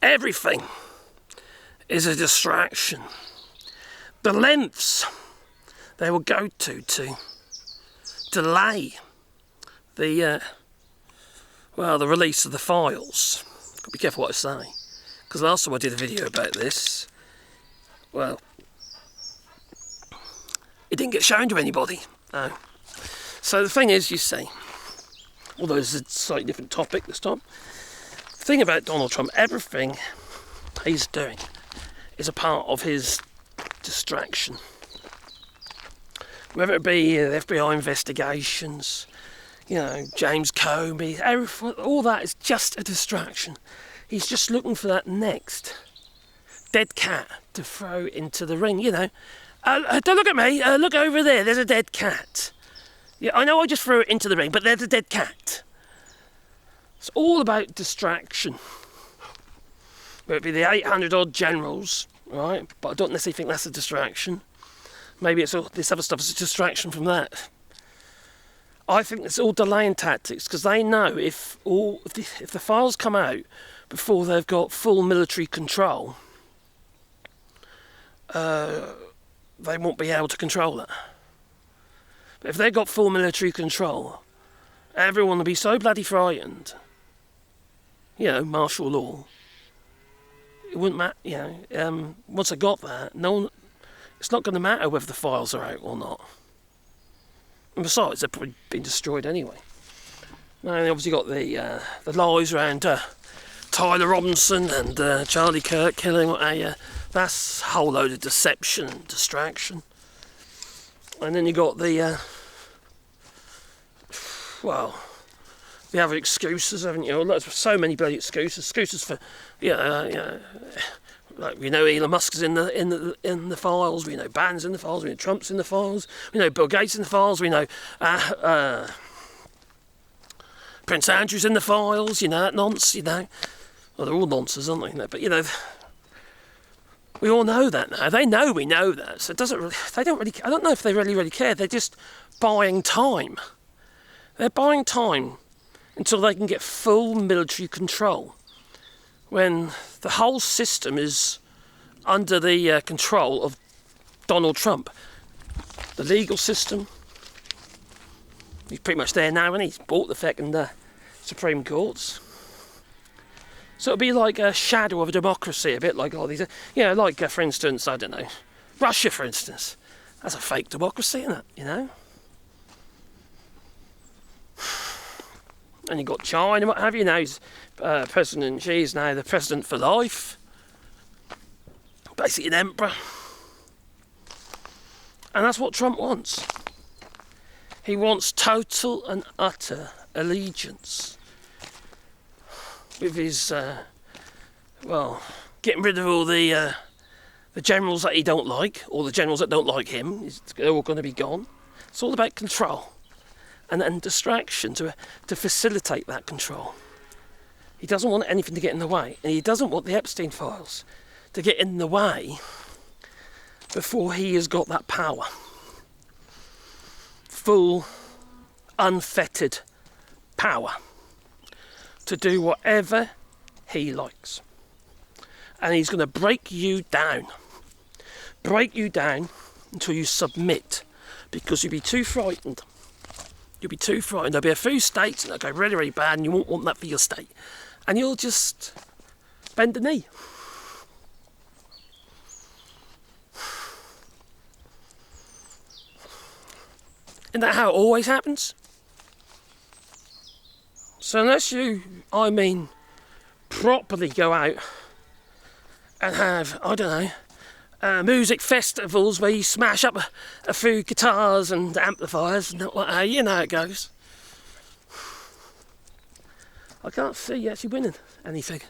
Everything is a distraction. The lengths they will go to delay the release of the files. Got to be careful what I say, because last time I did a video about this, well, it didn't get shown to anybody. No. So the thing is, you see, although it's a slightly different topic this time, the thing about Donald Trump, everything he's doing is a part of his distraction. Whether it be the FBI investigations, James Comey, all that is just a distraction. He's just looking for that next dead cat to throw into the ring, Don't look at me, look over there, there's a dead cat. Yeah, I know I just threw it into the ring, but there's a dead cat. It's all about distraction. Whether it be the 800 odd generals, right? But I don't necessarily think that's a distraction. Maybe it's all this other stuff is a distraction from that. I think it's all delaying tactics, because they know if the files come out before they've got full military control, they won't be able to control it. But if they've got full military control, everyone will be so bloody frightened. Martial law. It wouldn't matter. Once they got that, it's not going to matter whether the files are out or not. And besides, they've probably been destroyed anyway. Now they obviously got the lies around Tyler Robinson and Charlie Kirk killing. That's a whole load of deception and distraction. And then you got the other excuses, haven't you? There's so many bloody excuses for, like we know Elon Musk is in the files. We know Bannon's in the files. We know Trump's in the files. We know Bill Gates in the files. We know Prince Andrew's in the files. That nonsense. Well, they're all nonsense, aren't they? But we all know that now. They know we know that. So it doesn't really. They don't really. I don't know if they really care. They're just buying time. They're buying time until they can get full military control. When the whole system is under the control of Donald Trump. The legal system. He's pretty much there now, and he's bought the fucking Supreme Courts. So it'll be like a shadow of a democracy, a bit like all these, for instance, I don't know, Russia, for instance. That's a fake democracy, isn't it, And you've got China, what have you. Now he's President Xi is now the president for life. Basically an emperor. And that's what Trump wants. He wants total and utter allegiance. With his, getting rid of all the generals that he don't like, or the generals that don't like him, they're all going to be gone. It's all about control and distraction to facilitate that control. He doesn't want anything to get in the way, and he doesn't want the Epstein files to get in the way before he has got that power. Full, unfettered power to do whatever he likes. And he's going to break you down until you submit, because you'll be too frightened. There'll be a few states and they'll go really, really bad, and you won't want that for your state. And you'll just bend the knee. Isn't that how it always happens? So unless you, properly go out and have, music festivals where you smash up a few guitars and amplifiers and how it goes. I can't see you actually winning anything.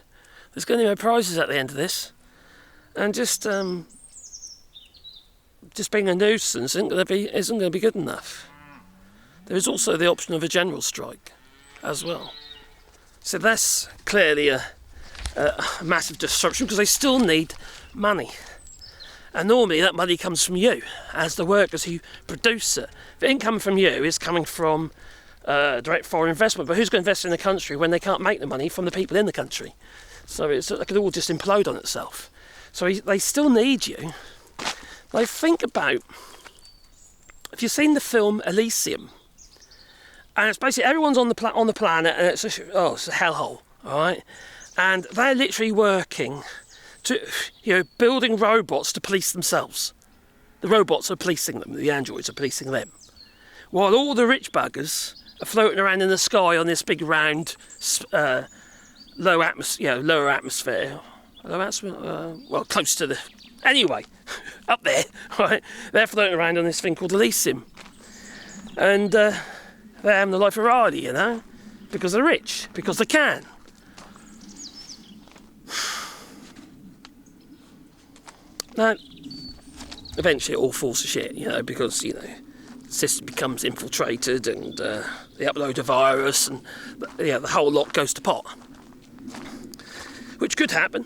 There's going to be no prizes at the end of this. And just being a nuisance isn't going to be good enough. There is also the option of a general strike as well. So that's clearly a massive disruption, because they still need money. And normally that money comes from you, as the workers who produce it. The income from you is coming from direct foreign investment. But who's going to invest in the country when they can't make the money from the people in the country? So it could all just implode on itself. So they still need you. Like, think about, if you've seen the film Elysium, and it's basically everyone's on the planet, and it's a hellhole, all right? And they're literally working to, building robots to police themselves. The robots are policing them. The androids are policing them. While all the rich buggers are floating around in the sky on this big round, lower atmosphere. Well, close to the. Anyway, up there, right? They're floating around on this thing called Elysium, and they're having the life of Riley, because they're rich, because they can. Now, eventually it all falls to shit, because, the system becomes infiltrated and they upload a virus and, the whole lot goes to pot. Which could happen.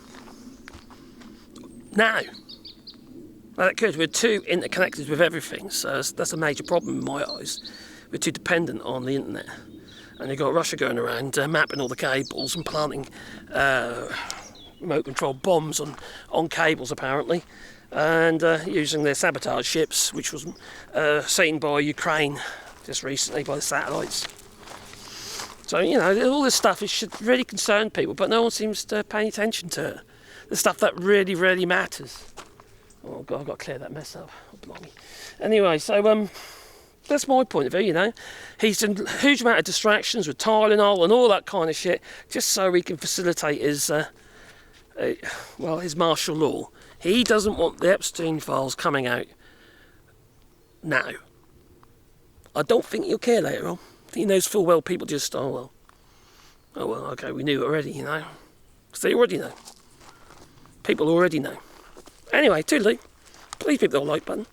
Now, that could. We're too interconnected with everything, so that's a major problem in my eyes. We're too dependent on the internet. And you've got Russia going around mapping all the cables and planting remote control bombs on cables apparently, and using their sabotage ships, which was seen by Ukraine just recently by the satellites. So all this stuff should really concern people, but no one seems to pay any attention to it. The stuff that really, really matters. Oh God, I've got to clear that mess up. Oh, blimey. Anyway, so that's my point of view. He's done a huge amount of distractions with Tylenol and all that kind of shit, just so he can facilitate his his martial law. He doesn't want the Epstein files coming out now. I don't think he'll care later on. He knows full well people just, okay, we knew already, because they already know. People already know. Anyway, toodaloo. Please hit the like button.